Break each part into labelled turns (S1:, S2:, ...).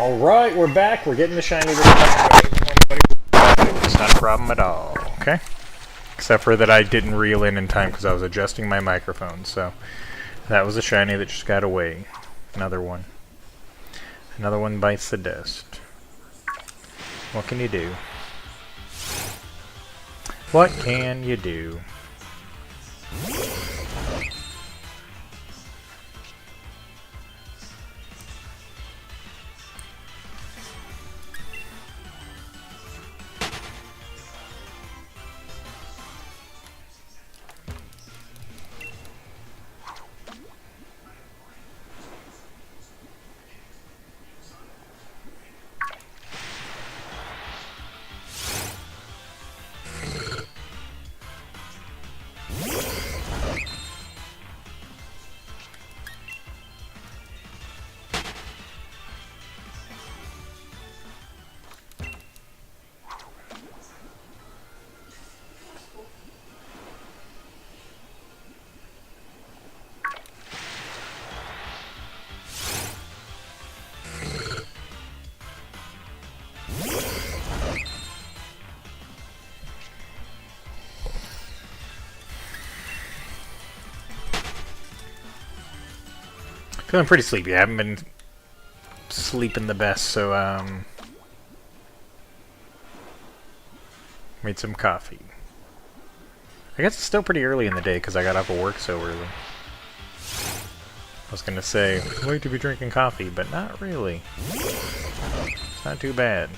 S1: Alright, we're back. We're getting the shiny this time. It's not a problem at all, okay? Except for that I didn't reel in time because I was adjusting my microphone, so that was a shiny that just got away. Another one. Another one bites the dust. What can you do? What can you do? Feeling pretty sleepy. I haven't been sleeping the best, so made some coffee. I guess it's still pretty early in the day because I got off of work so early. I was gonna say, wait to be drinking coffee, but not really. It's not too bad.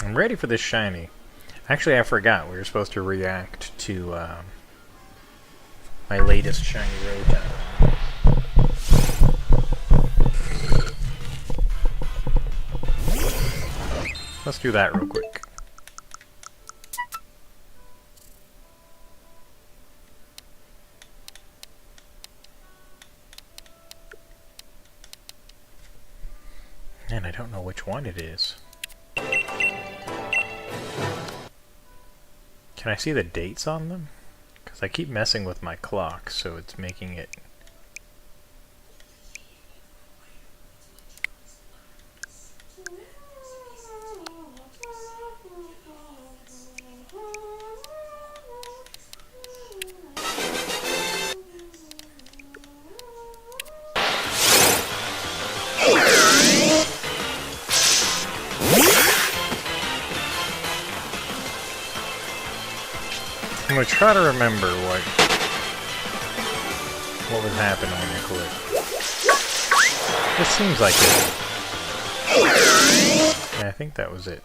S1: I'm ready for this shiny. Actually, I forgot we were supposed to react to my latest shiny Rotom. Let's do that real quick. And I don't know which one it is. Can I see the dates on them? Because I keep messing with my clock, so it's making it... I'm gonna try to remember what was happening when you click. This seems like it. Yeah, I think that was it.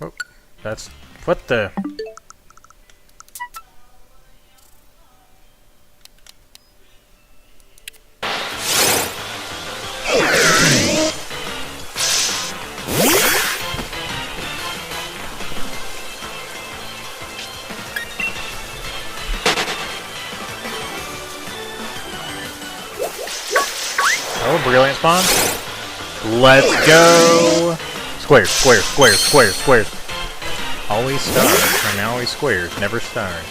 S1: Oh, that's... what the... Oh, brilliant spawn. Let's go! Squares, squares, squares, squares, squares. Always stars, and always squares, never stars.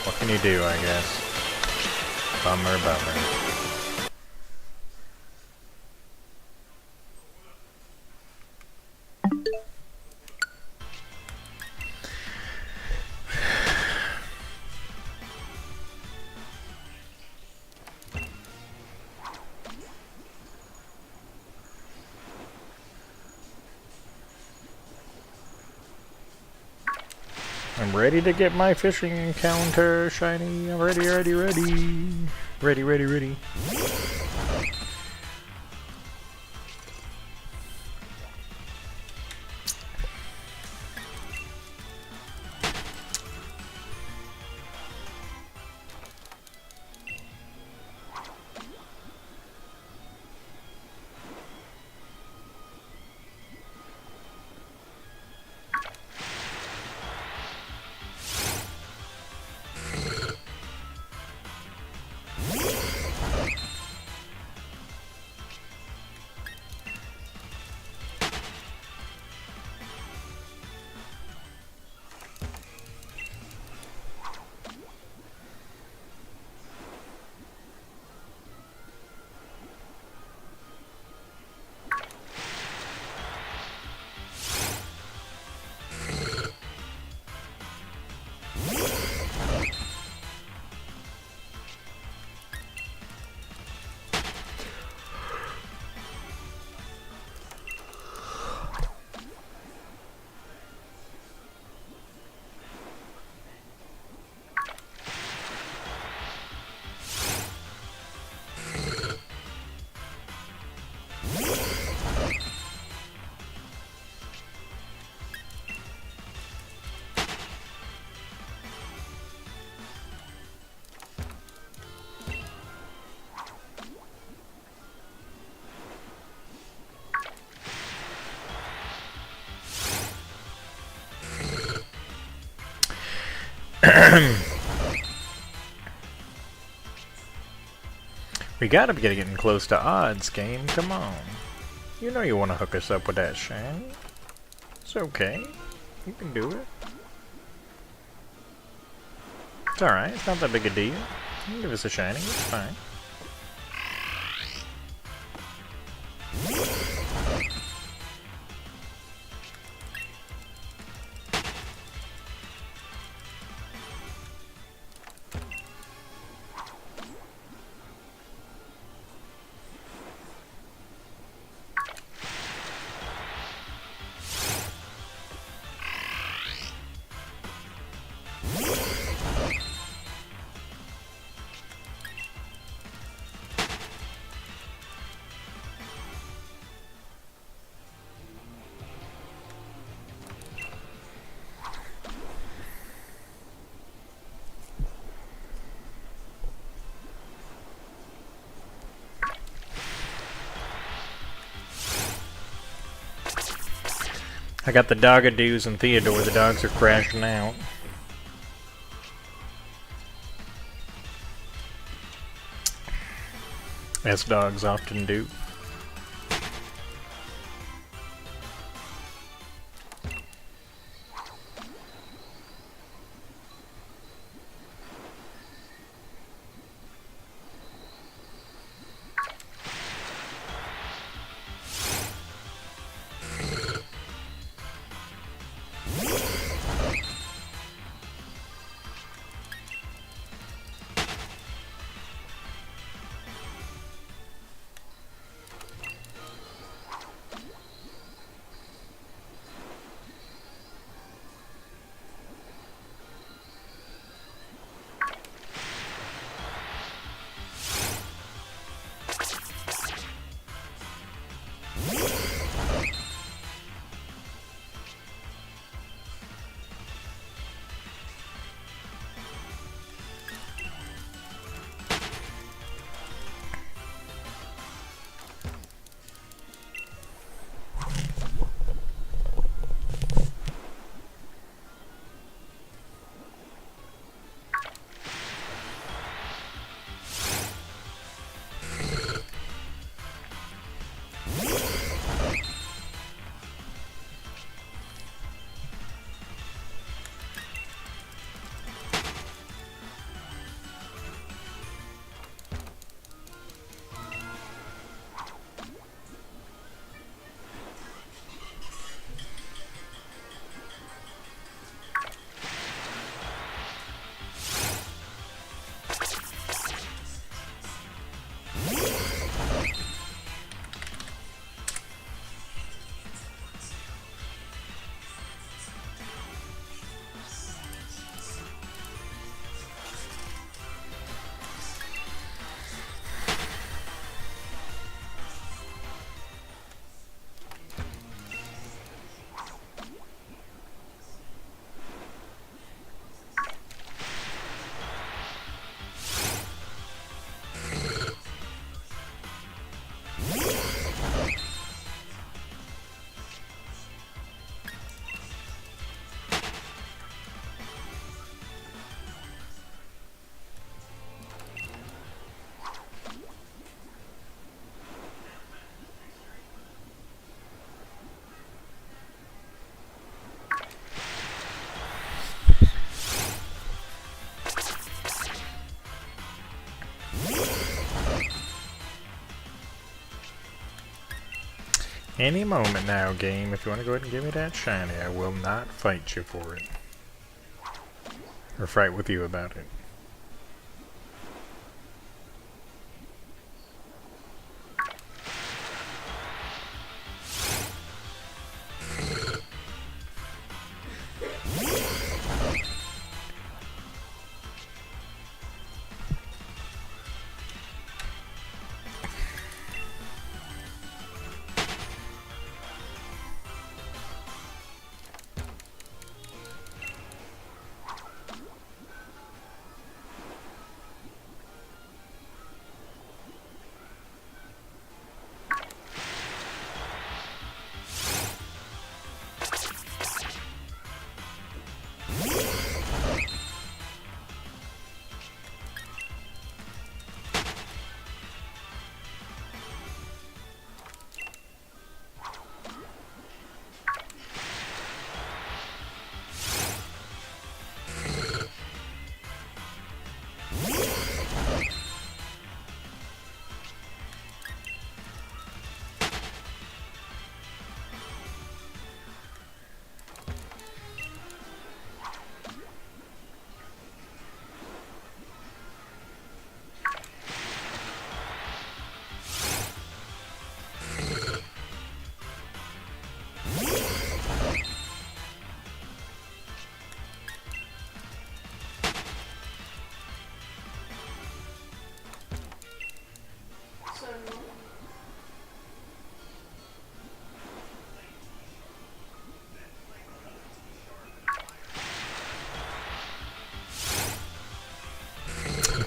S1: What can you do, I guess? Bummer, bummer. I'm ready to get my fishing encounter shiny. I'm ready, ready, ready. Ready, ready, ready. We gotta be getting close to odds, game. Come on. You know you want to hook us up with that shiny. It's okay. You can do it. It's alright. It's not that big a deal. You can give us a shiny. It's fine. I got the Dogadoos and Theodore. The dogs are crashing out. As dogs often do. Any moment now, game. If you want to go ahead and give me that shiny, I will not fight you for it. Or fight with you about it.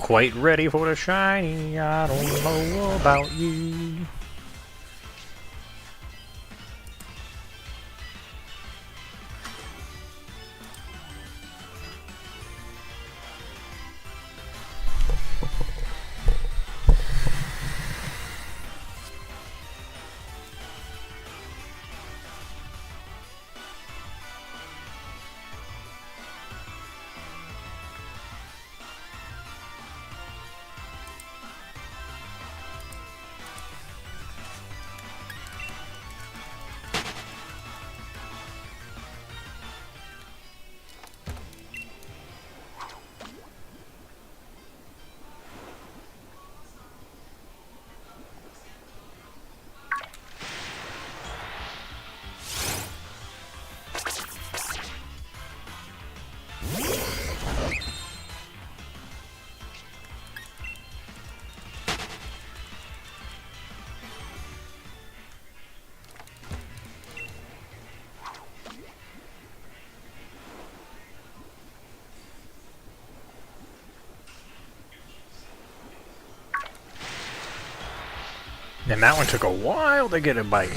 S1: quite ready for the shiny. I don't know about you. And that one took a while to get a bite.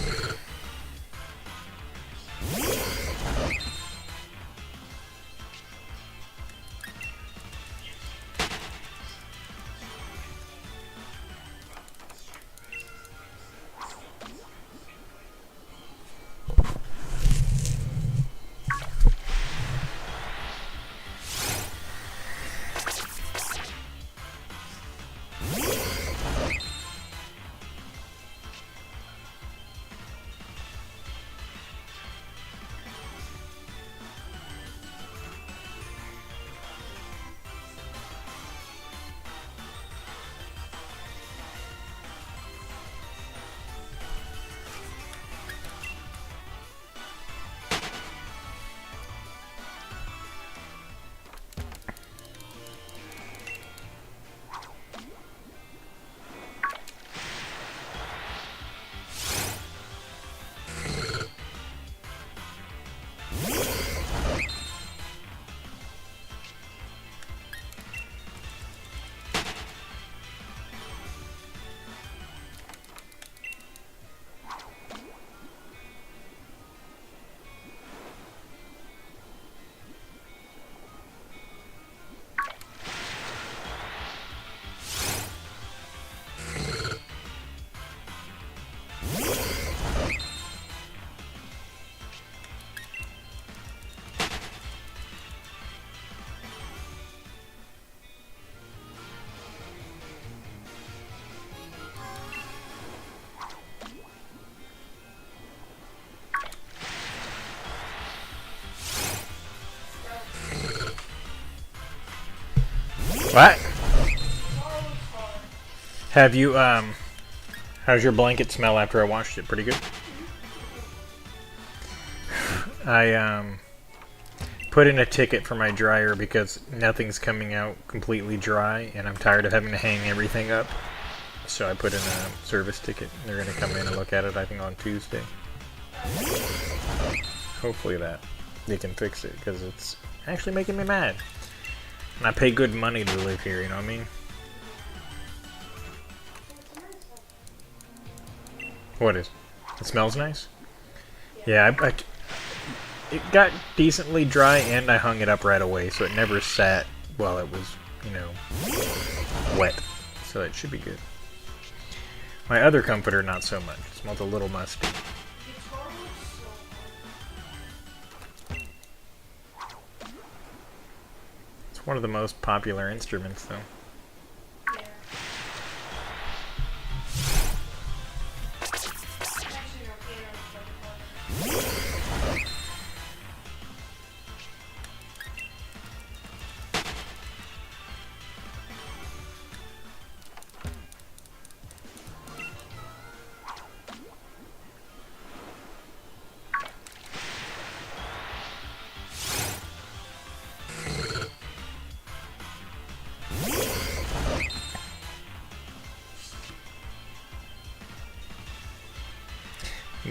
S1: What? Have you, how's your blanket smell after I washed it? Pretty good? I, put in a ticket for my dryer because nothing's coming out completely dry and I'm tired of having to hang everything up. So I put in a service ticket. They're going to come in and look at it, I think, on Tuesday. Hopefully they can fix it because it's actually making me mad. And I pay good money to live here, you know what I mean? What is? It smells nice? Yeah, it got decently dry and I hung it up right away, so it never sat while it was, you know, wet. So it should be good. My other comforter, not so much. It smells a little musty. It's one of the most popular instruments, though.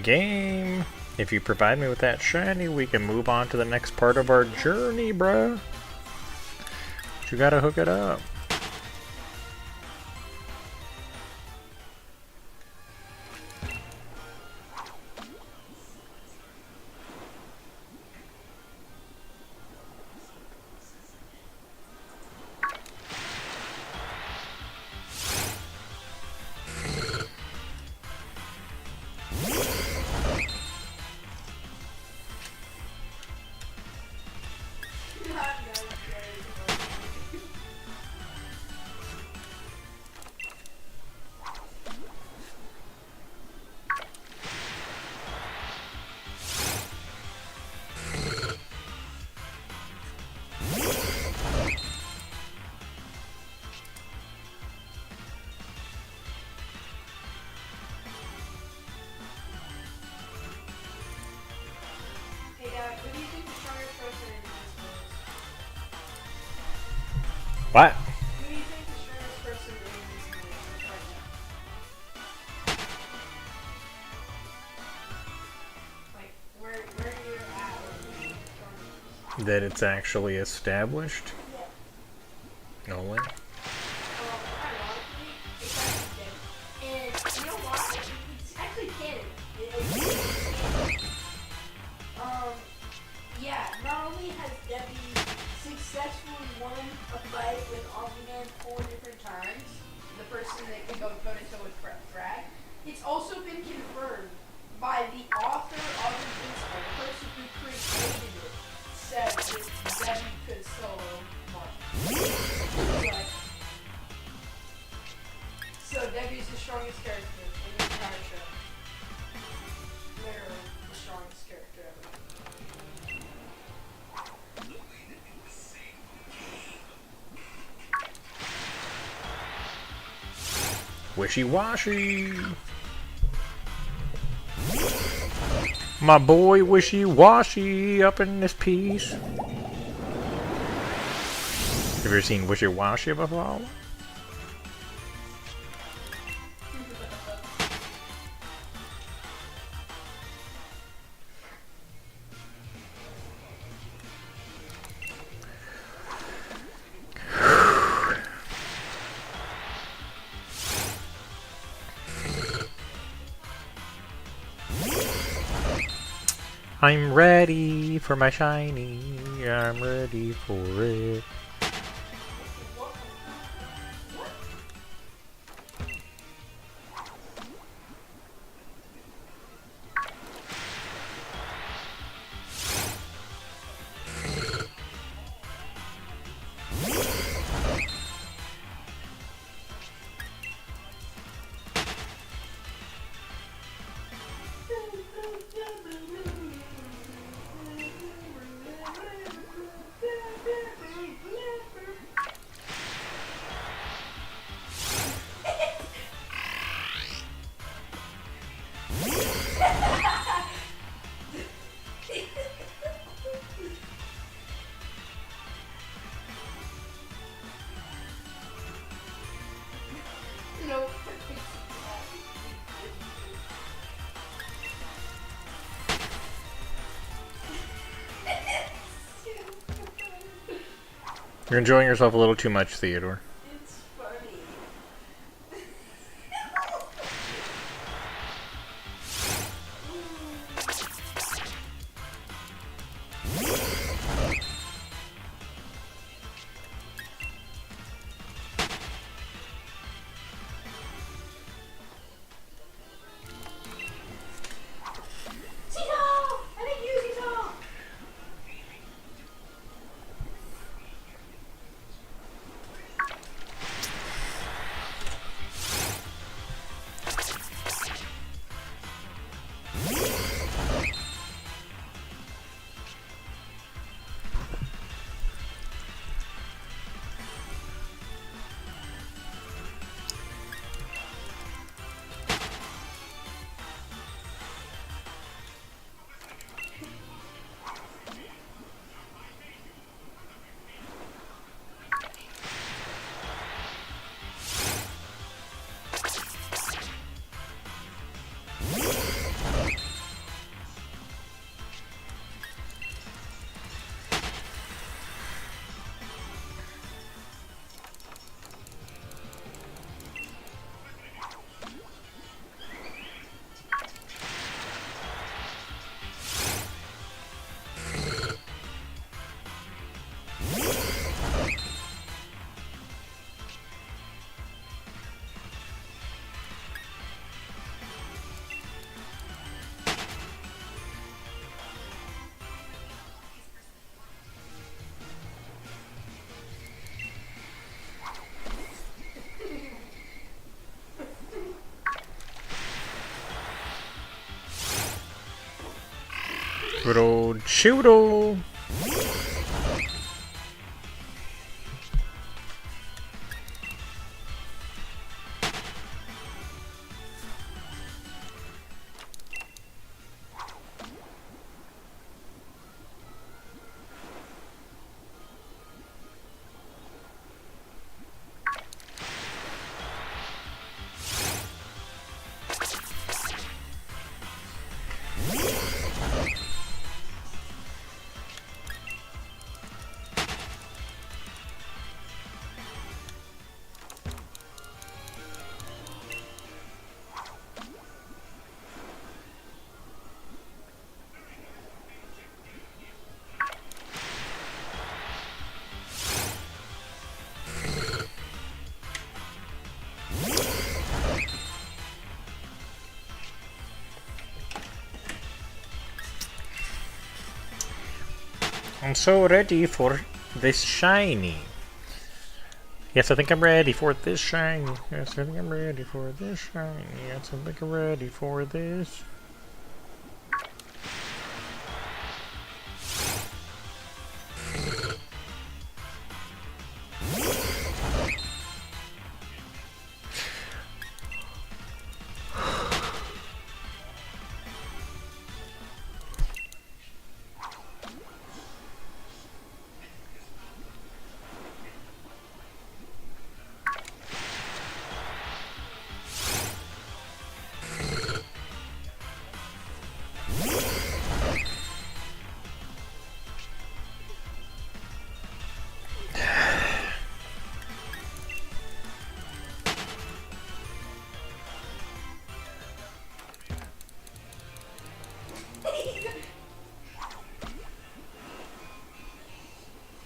S1: Game! If you provide me with that shiny, we can move on to the next part of our journey, bruh. But you gotta hook it up. that it's actually established?
S2: Yeah.
S1: No way.
S2: Ironically, it's actually dead. And you know why? It's actually canon. Yeah, not only has Debbie successfully won a fight with Omni-Man 4 different times, the person that can go toe-to-toe with Drag, it's also been confirmed by the author of Invincible, the person who created it, said that Debbie could solo Marvel. Like, so Debbie's the strongest character in the entire show. Literally the strongest character ever.
S1: Wishy-washy. My boy Wishy-washy up in this piece. Have you ever seen Wishy-washy before? I'm ready for my shiny. I'm ready for it.
S2: No.
S1: You're enjoying yourself a little too much, Theodore.
S2: It's funny.
S1: Good old Choodle! I'm so ready for this shiny. Yes, I think I'm ready for this shiny. Yes, I think I'm ready for this shiny. Yes, I think I'm ready for this.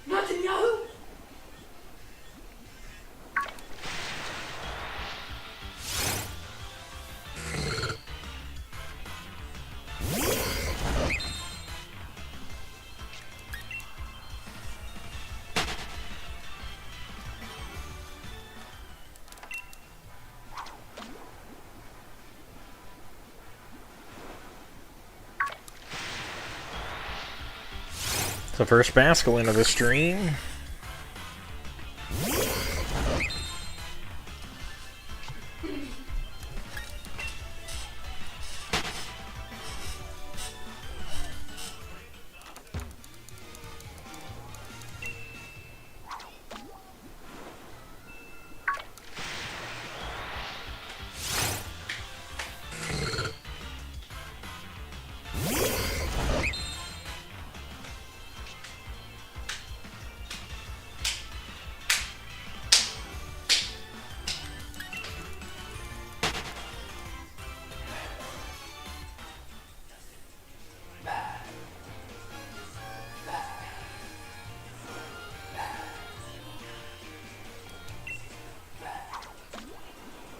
S2: Nothing, Yahoo!
S1: It's the first masculine of the stream.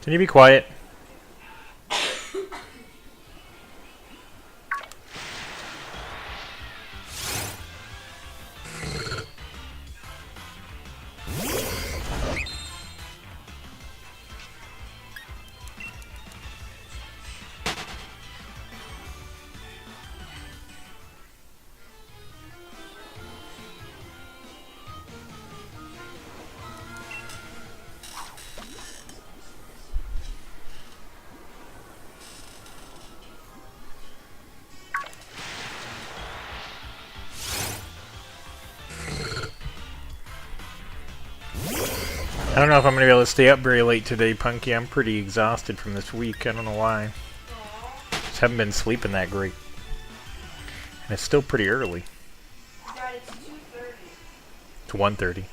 S1: Can you be quiet? I don't know if I'm going to be able to stay up very late today, Punky. I'm pretty exhausted from this week. I don't know why. Just haven't been sleeping that great. And it's still pretty early.
S2: God, it's 2:30.
S1: It's 1:30.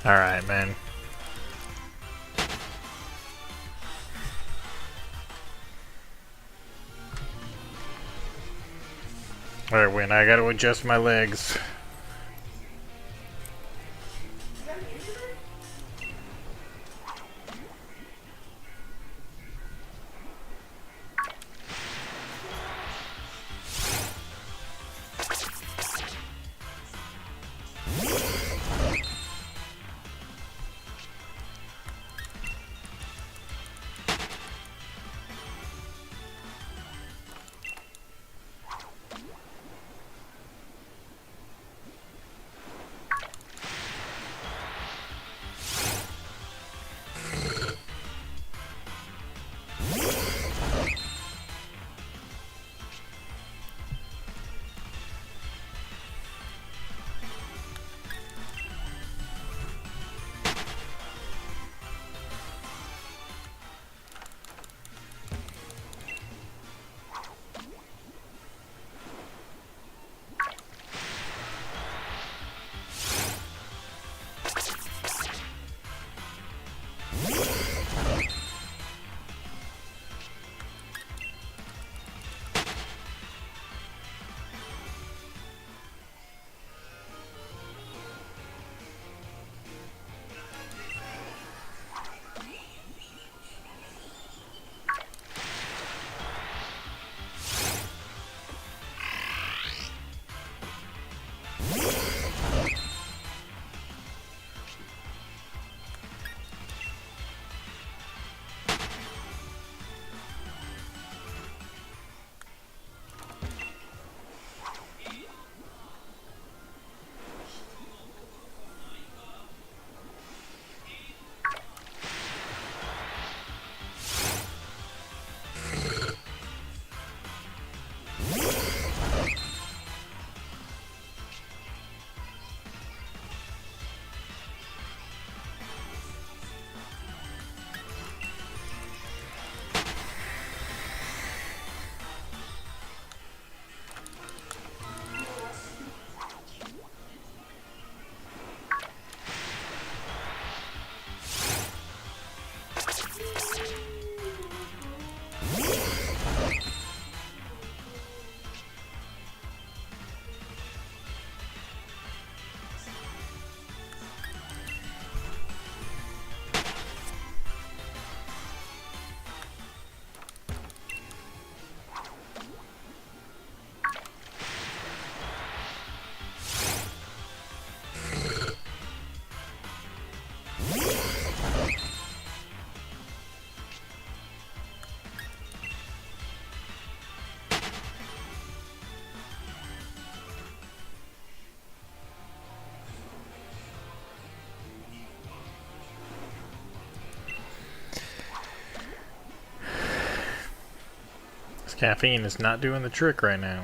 S1: Alright, man. Alright, wait, I gotta adjust my legs. This caffeine is not doing the trick right now.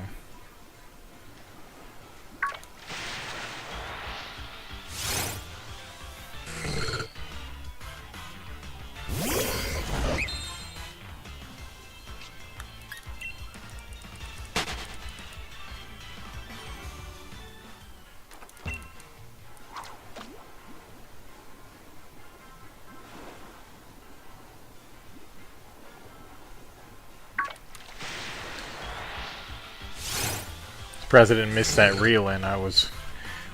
S1: President missed that reel and I was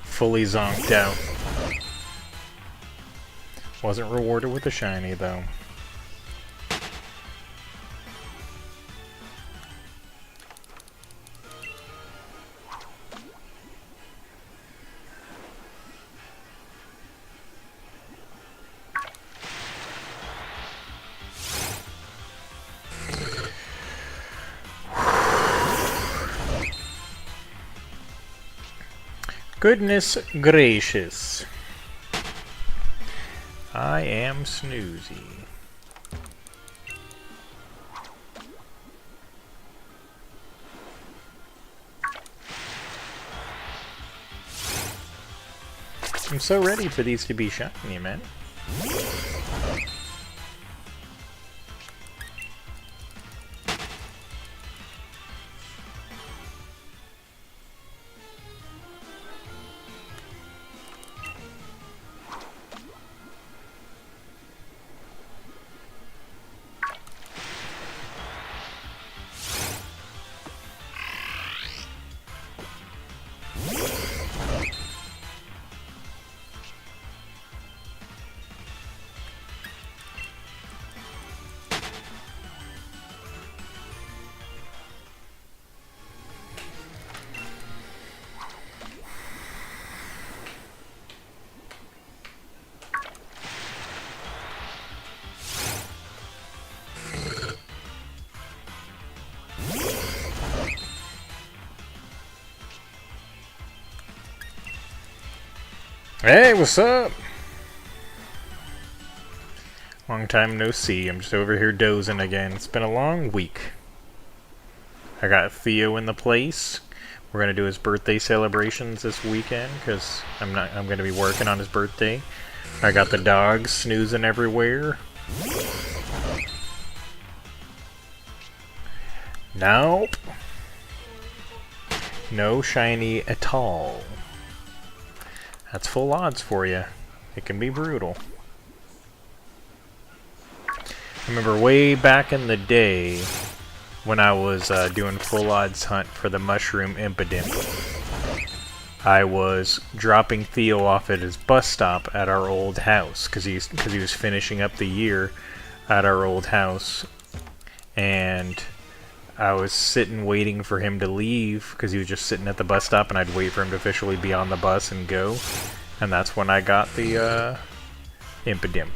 S1: fully zonked out. Wasn't rewarded with a shiny though. Goodness gracious. I am snoozy. I'm so ready for these to be shiny, man. Hey, what's up? Long time no see. I'm just over here dozing again. It's been a long week. I got Theo in the place. We're gonna do his birthday celebrations this weekend because I'm gonna be working on his birthday. I got the dogs snoozing everywhere. Nope. No shiny at all. That's full odds for you. It can be brutal. I remember way back in the day when I was doing full odds hunt for the mushroom impidimp. I was dropping Theo off at his bus stop at our old house because he was finishing up the year at our old house, and I was sitting waiting for him to leave because he was just sitting at the bus stop, and I'd wait for him to officially be on the bus and go, and that's when I got the impidimp.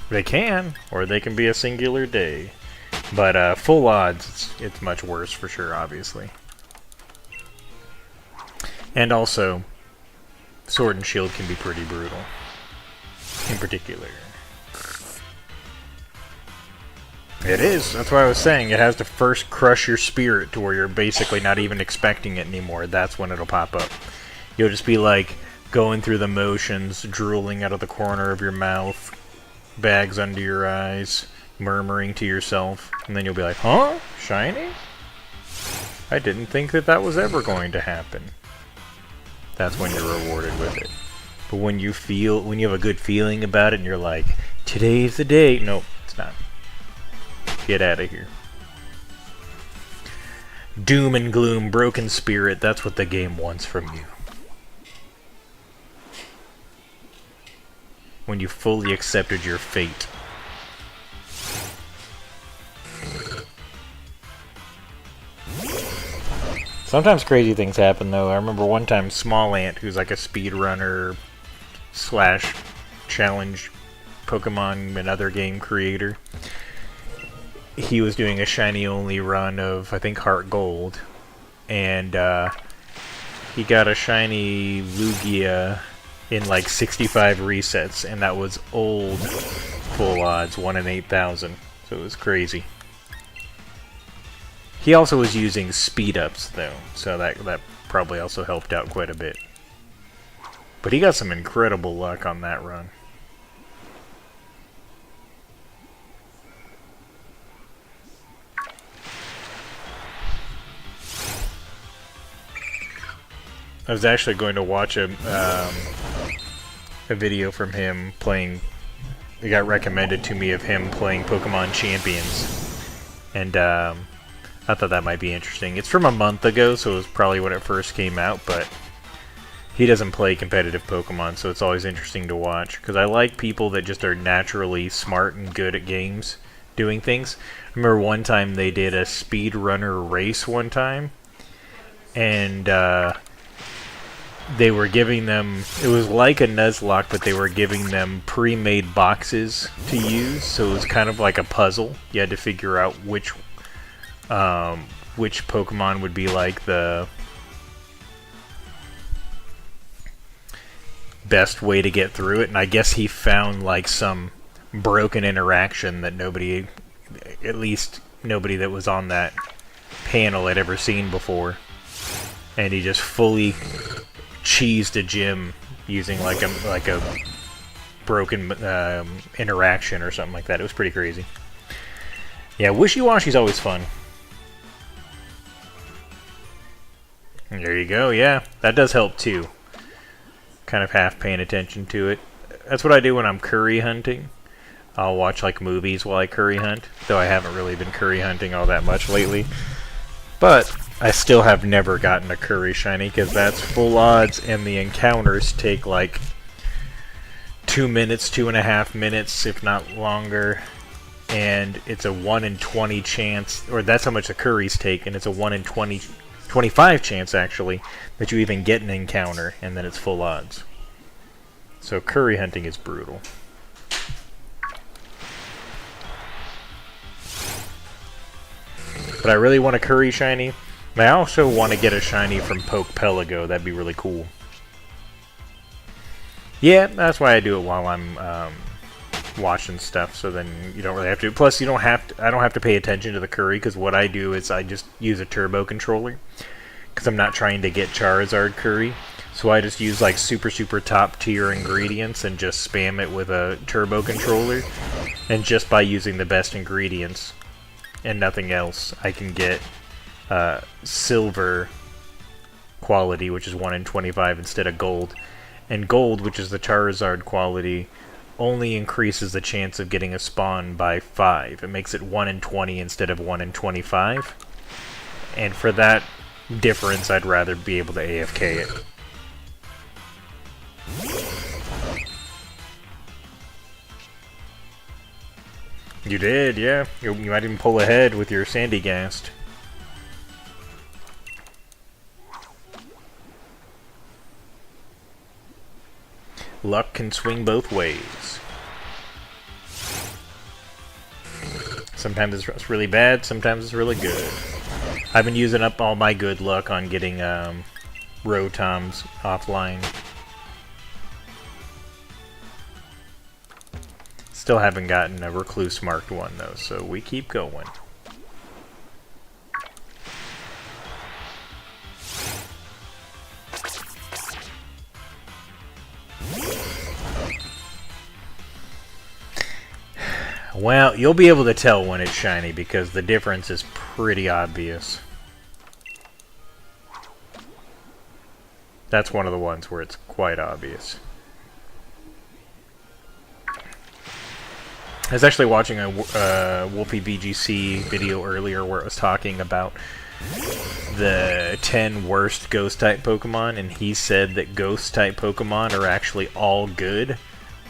S1: They can, or they can be a singular day, but full odds, it's much worse for sure, obviously. And also, Sword and Shield can be pretty brutal, in particular. It is. That's why I was saying it has to first crush your spirit to where you're basically not even expecting it anymore. That's when it'll pop up. You'll just be like going through the motions, drooling out of the corner of your mouth, bags under your eyes, murmuring to yourself, and then you'll be like, huh? Shiny? I didn't think that was ever going to happen. That's when you're rewarded with it. But when you have a good feeling about it and you're like, today's the day. Nope, it's not. Get out of here. Doom and gloom, broken spirit, that's what the game wants from you. When you fully accepted your fate. Sometimes crazy things happen though. I remember one time Small Ant, who's like a speedrunner / challenge Pokemon and other game creator, he was doing a shiny only run of, I think, Heart Gold, and he got a shiny Lugia in like 65 resets, and that was old full odds, 1 in 8,000, so it was crazy. He also was using speed ups though, so that probably also helped out quite a bit. But he got some incredible luck on that run. I was actually going to watch a video from him playing. It got recommended to me of him playing Pokemon Champions, and I thought that might be interesting. It's from a month ago, so it was probably when it first came out, but he doesn't play competitive Pokemon, so it's always interesting to watch, because I like people that just are naturally smart and good at games, doing things. I remember one time they did a speedrunner race one time, and they were giving them, it was like a Nuzlocke, but they were giving them pre-made boxes to use, so it was kind of like a puzzle. You had to figure out which Pokemon would be like the best way to get through it, and I guess he found like some broken interaction that nobody, at least nobody that was on that panel, had ever seen before, and he just fully cheesed a gym using like a broken interaction or something like that. It was pretty crazy. Yeah, Wishy-Washy's always fun. There you go, yeah. That does help too. Kind of half paying attention to it. That's what I do when I'm curry hunting. I'll watch like movies while I curry hunt, though I haven't really been curry hunting all that much lately. But I still have never gotten a curry shiny, because that's full odds, and the encounters take like 2 minutes, 2.5 minutes, if not longer. And it's a 1 in 20 chance, or that's how much the curries take, and it's a 1 in 25 chance actually that you even get an encounter, and then it's full odds. So curry hunting is brutal. But I really want a curry shiny. I also want to get a shiny from Poke Pelago. That'd be really cool. Yeah, that's why I do it while I'm watching stuff, so then you don't really have to. Plus, you don't have to. I don't have to pay attention to the curry, because what I do is I just use a turbo controller, because I'm not trying to get Charizard curry. So I just use like super top tier ingredients and just spam it with a turbo controller, and just by using the best ingredients and nothing else, I can get silver quality, which is 1 in 25 instead of gold. And gold, which is the Charizard quality, only increases the chance of getting a spawn by 5. It makes it 1 in 20 instead of 1 in 25. And for that difference, I'd rather be able to AFK it. You did, yeah. You might even pull ahead with your Sandygast. Luck can swing both ways. Sometimes it's really bad, sometimes it's really good. I've been using up all my good luck on getting Rotoms offline. Still haven't gotten a Recluse marked one though, so we keep going. Well, you'll be able to tell when it's shiny because the difference is pretty obvious. That's one of the ones where it's quite obvious. I was actually watching a Wolfie VGC video earlier where it was talking about the 10 worst Ghost-type Pokemon, and he said that Ghost-type Pokemon are actually all good.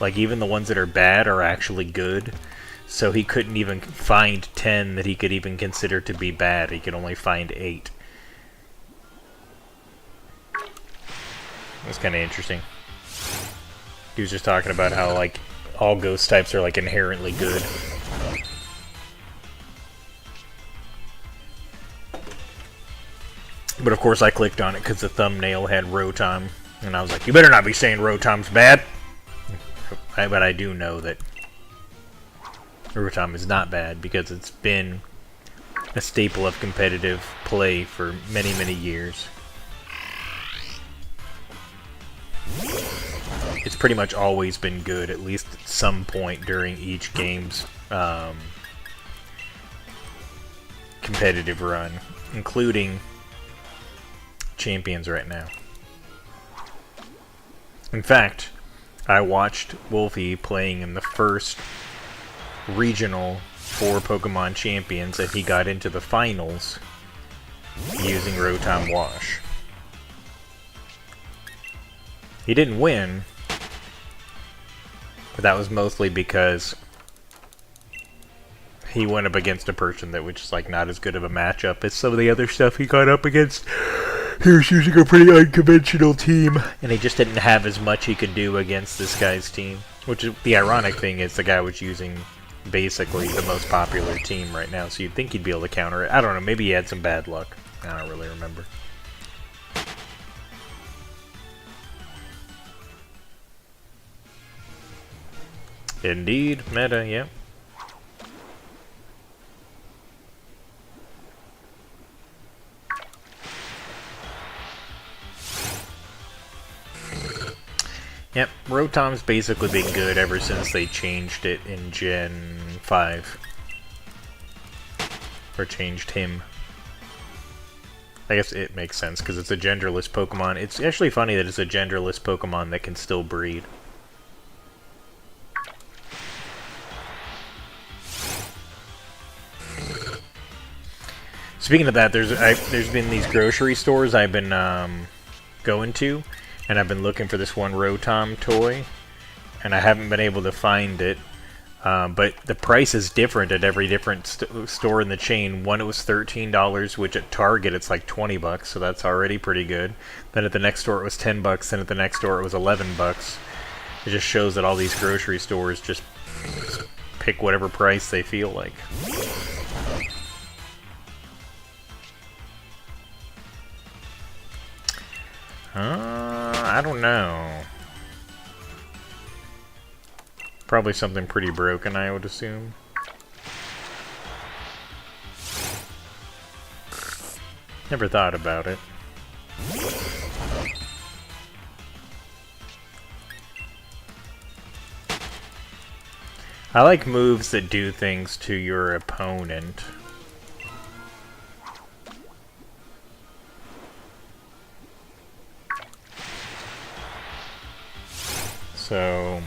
S1: Like, even the ones that are bad are actually good. So he couldn't even find 10 that he could even consider to be bad. He could only find 8. That's kind of interesting. He was just talking about how, like, all ghost types are, like, inherently good. But of course I clicked on it because the thumbnail had Rotom. And I was like, you better not be saying Rotom's bad. But I do know that Rotom is not bad because it's been a staple of competitive play for many, many years. It's pretty much always been good, at least at some point during each game's competitive run, including Champions right now. In fact, I watched Wolfie playing in the first regional for Pokemon Champions, and he got into the finals using Rotom Wash. He didn't win, but that was mostly because he went up against a person that was just like not as good of a matchup as some of the other stuff he got up against. He was using a pretty unconventional team, and he just didn't have as much he could do against this guy's team. Which is, the ironic thing is the guy was using basically the most popular team right now, so you'd think he'd be able to counter it. I don't know, maybe he had some bad luck. I don't really remember. Indeed, meta, yeah. Yep, Rotom's basically been good ever since they changed it in Gen 5. Or changed him. I guess it makes sense, because it's a genderless Pokemon. It's actually funny that it's a genderless Pokemon that can still breed. Speaking of that, there's been these grocery stores I've been going to, and I've been looking for this one Rotom toy, and I haven't been able to find it. But the price is different at every different store in the chain. One, it was $13, which at Target it's like $20, so that's already pretty good. Then at the next store it was $10, and at the next store it was $11. It just shows that all these grocery stores just pick whatever price they feel like. I don't know. Probably something pretty broken, I would assume. Never thought about it. I like moves that do things to your opponent. So...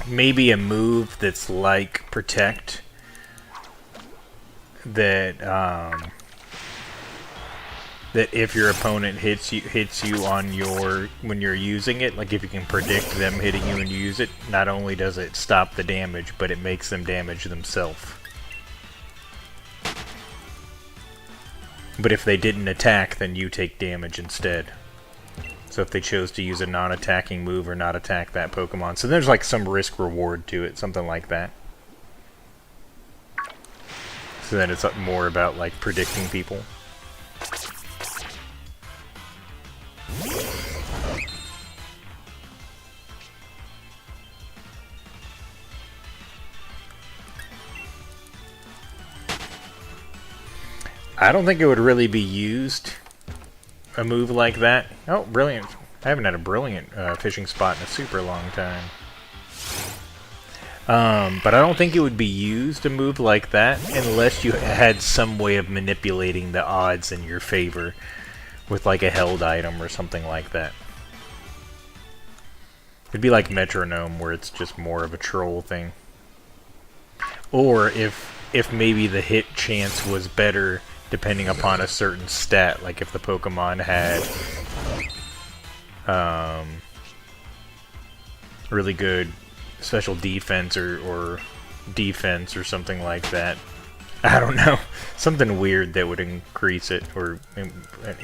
S1: maybe a move that's like Protect that that if your opponent hits you on your when you're using it, like if you can predict them hitting you and you use it, not only does it stop the damage, but it makes them damage themselves. But if they didn't attack, then you take damage instead. So if they chose to use a non-attacking move or not attack that Pokemon. So there's like some risk-reward to it, something like that. So then it's more about like predicting people. I don't think it would really be used, a move like that. Oh, brilliant. I haven't had a brilliant fishing spot in a super long time. But I don't think it would be used, a move like that, unless you had some way of manipulating the odds in your favor with like a held item or something like that. It'd be like Metronome, where it's just more of a troll thing. Or if maybe the hit chance was better depending upon a certain stat, like if the Pokemon had really good special defense or defense or something like that. I don't know. Something weird that would increase it or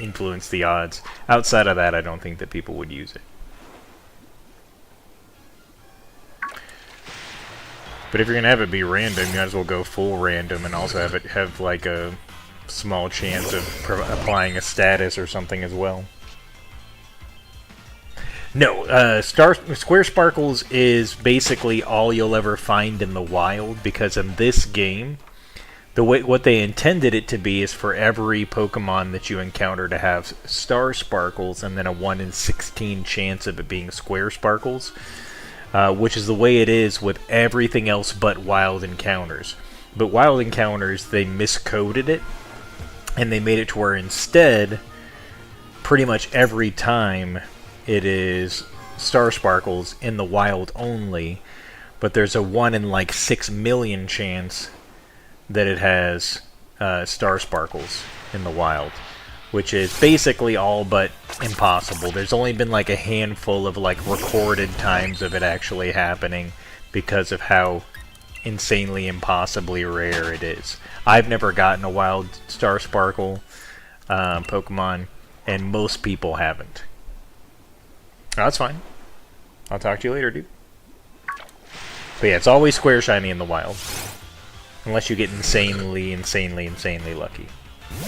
S1: influence the odds. Outside of that, I don't think that people would use it. But if you're going to have it be random, you might as well go full random and also have it have like a small chance of applying a status or something as well. No, Square Sparkles is basically all you'll ever find in the wild, because in this game, what they intended it to be is for every Pokemon that you encounter to have Star Sparkles and then a 1 in 16 chance of it being Square Sparkles, which is the way it is with everything else but Wild Encounters. But Wild Encounters, they miscoded it, and they made it to where instead, pretty much every time it is Star Sparkles in the wild only, but there's a 1 in like 6 million chance that it has Star Sparkles in the wild, which is basically all but impossible. There's only been like a handful of like recorded times of it actually happening because of how insanely impossibly rare it is. I've never gotten a wild Star Sparkle Pokemon, and most people haven't. Oh, that's fine. I'll talk to you later, dude. But yeah, it's always Square Shiny in the wild. Unless you get insanely lucky.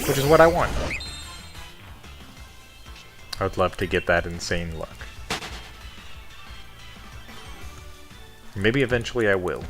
S1: Which is what I want. I would love to get that insane luck. Maybe eventually I will.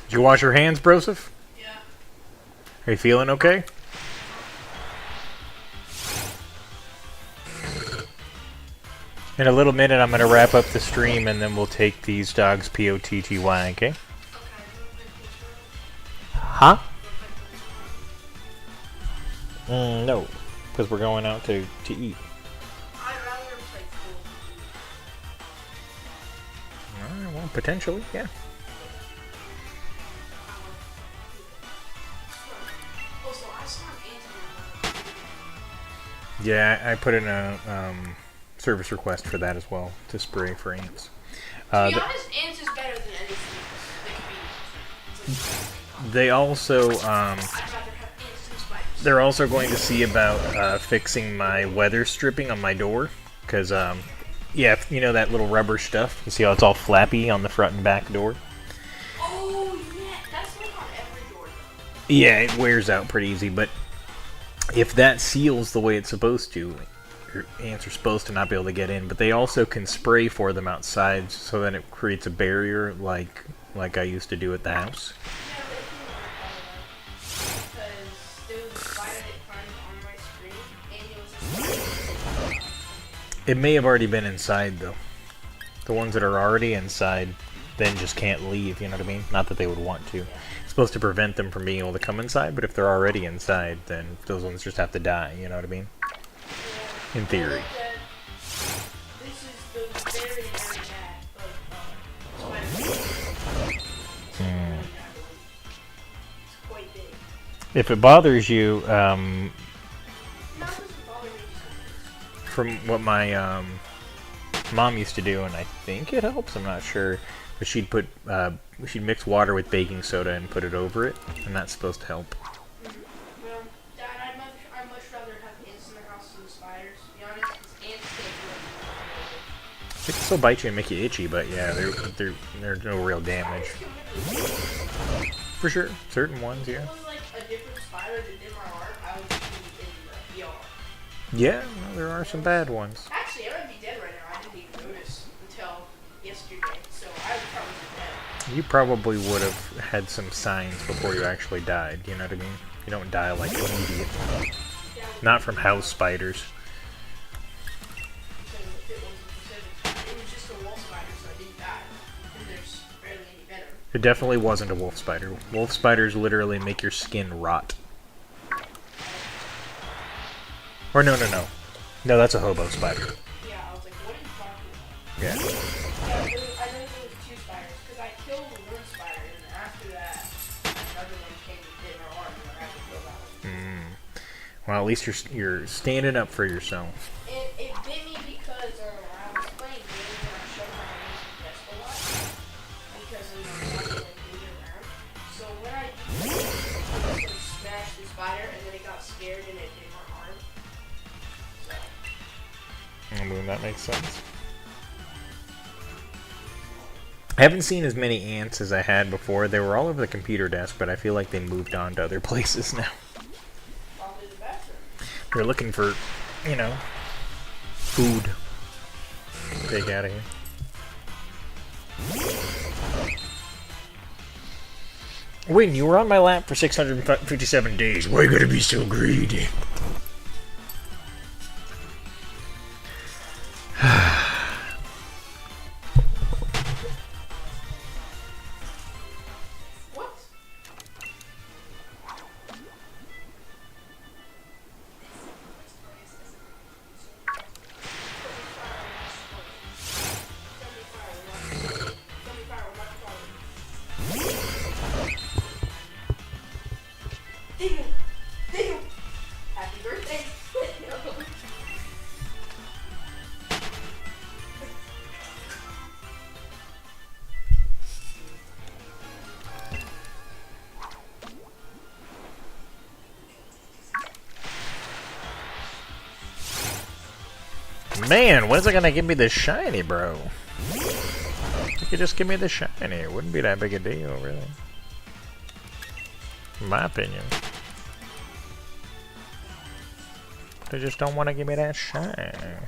S1: Did you wash your hands, Broseph?
S2: Yeah.
S1: Are you feeling okay? In a little minute, I'm going to wrap up the stream, and then we'll take these dogs POTTY, okay? Huh? No, because we're going out to eat.
S2: I'd rather play pool.
S1: Alright, well, potentially, yeah.
S2: Also, I saw an ant.
S1: Yeah, I put in a service request for that as well, to spray for ants.
S2: To be honest, ants is better than anything else.
S1: They also,
S2: I'd rather have ants than spiders.
S1: they're also going to see about fixing my weather stripping on my door, because, yeah, you know that little rubber stuff? You see how it's all flappy on the front and back door?
S2: Oh, yeah, that's like on every door, though.
S1: Yeah, it wears out pretty easy, but if that seals the way it's supposed to, your ants are supposed to not be able to get in, but they also can spray for them outside so that it creates a barrier like I used to do at the house.
S2: Yeah, but because there was a spider that climbed on my screen, and it was a spider.
S1: It may have already been inside, though. The ones that are already inside then just can't leave, you know what I mean? Not that they would want to. It's supposed to prevent them from being able to come inside, but if they're already inside, then those ones just have to die, you know what I mean? In theory.
S2: This is the very, very bad of spider. It's quite big.
S1: If it bothers you,
S2: No, it doesn't bother me.
S1: from what my mom used to do, and I think it helps, I'm not sure, but she'd mix water with baking soda and put it over it, and that's supposed to help.
S2: Well, Dad, I'd much rather have ants in the house than spiders. To be honest, 'cause ants can't do anything.
S1: They can still bite you and make you itchy, but yeah, they're no real damage. For sure, certain ones, yeah.
S2: If it was like a different spider that did my arm, I would be in the ER.
S1: Yeah, no, there are some bad ones.
S2: Actually, I would be dead right now. I didn't even notice until yesterday, so I would probably be dead.
S1: You probably would have had some signs before you actually died, you know what I mean? You don't die like immediate.
S2: Yeah,
S1: Not from house spiders.
S2: because if it wasn't it was just a wolf spider, so I didn't die. And there's barely any venom.
S1: It definitely wasn't a wolf spider. Wolf spiders literally make your skin rot. Or no. No, that's a hobo spider.
S2: Yeah, I was like, what are you talking about?
S1: Yeah.
S2: Yeah, I know there was two spiders, because I killed one spider, and after that, another one came and bit my arm, and I had to kill that one.
S1: Well, at least you're standing up for yourself.
S2: It bit me because I was playing games, and I showed my hands in desk a lot, because of not like moving around. So when I did it, it smashed the spider, and then it got scared, and it bit my arm. So,
S1: I mean, that makes sense. I haven't seen as many ants as I had before. They were all over the computer desk, but I feel like they moved on to other places now.
S2: probably the bathroom.
S1: They're looking for, you know, food. Take out of here. Wait, you were on my lap for 657 days. Why you gotta be so greedy?
S2: What? Daniel! Happy birthday!
S1: Man, when's it gonna give me the shiny, bro? You could just give me the shiny. It wouldn't be that big a deal, really. In my opinion. They just don't want to give me that shine.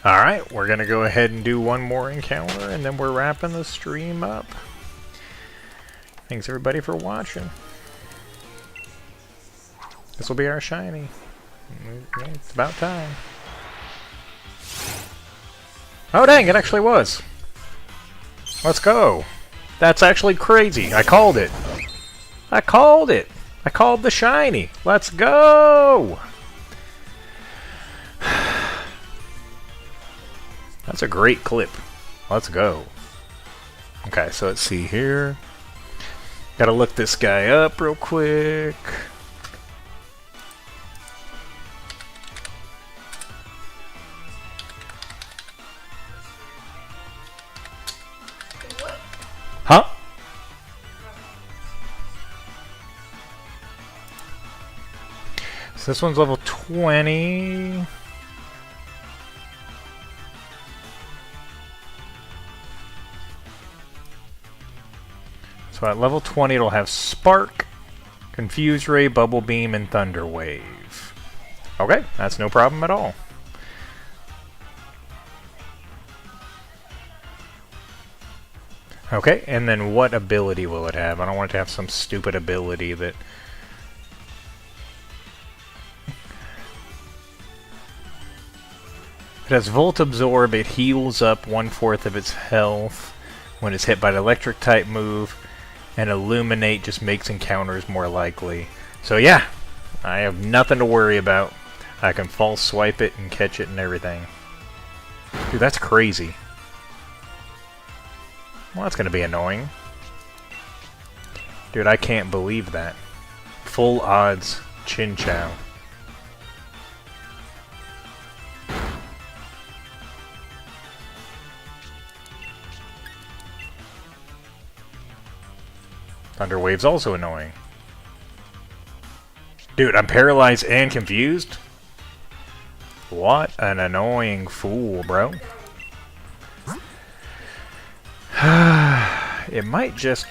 S1: Alright, we're gonna go ahead and do one more encounter, and then we're wrapping the stream up. Thanks everybody for watching. This will be our shiny. It's about time. Oh dang, it actually was. Let's go. That's actually crazy. I called it. I called it. I called the shiny. Let's go. That's a great clip. Let's go. Okay, so let's see here. Gotta look this guy up real quick. Huh? So this one's level 20. So at level 20 it'll have Spark, Confuse Ray, Bubble Beam, and Thunder Wave. Okay, that's no problem at all. Okay, and then what ability will it have? I don't want it to have some stupid ability that... It has Volt Absorb, it heals up 1/4 of its health when it's hit by an electric type move, and Illuminate just makes encounters more likely. So yeah, I have nothing to worry about. I can false swipe it and catch it and everything. Dude, that's crazy. Well, that's gonna be annoying. Dude, I can't believe that. Full odds Chin Chow. Thunder Wave's also annoying. Dude, I'm paralyzed and confused? What an annoying fool, bro. It might just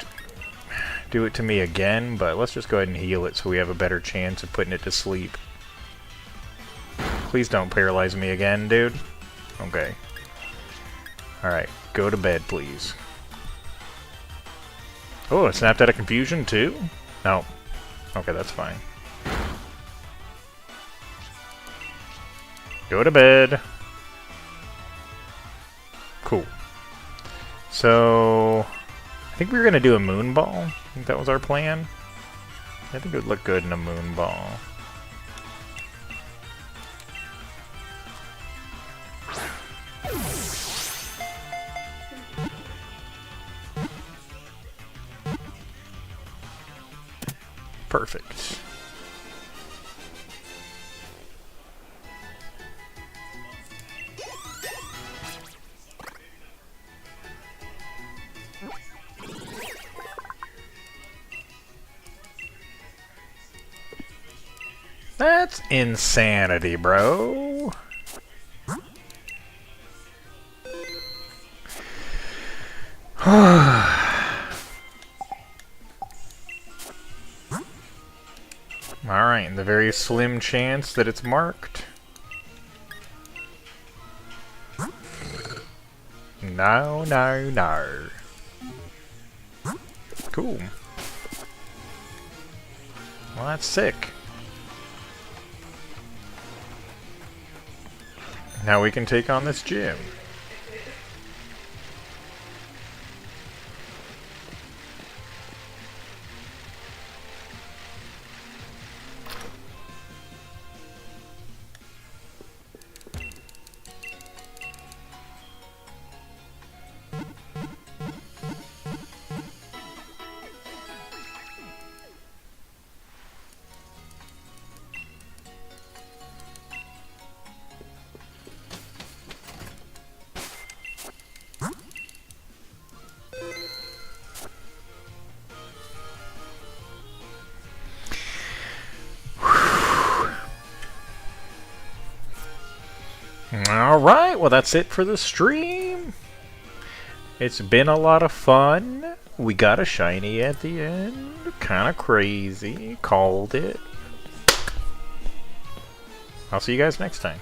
S1: do it to me again, but let's just go ahead and heal it so we have a better chance of putting it to sleep. Please don't paralyze me again, dude. Okay. Alright, go to bed, please. Oh, it snapped out of confusion, too? No. Okay, that's fine. Go to bed. Cool. So, I think we were going to do a moon ball. I think that was our plan. I think it would look good in a moon ball. Perfect. That's insanity, bro. Alright, the very slim chance that it's marked. No, no, no. Cool. Well, that's sick. Now we can take on this gym. Alright, well that's it for the stream. It's been a lot of fun. We got a shiny at the end. Kinda crazy. Called it. I'll see you guys next time.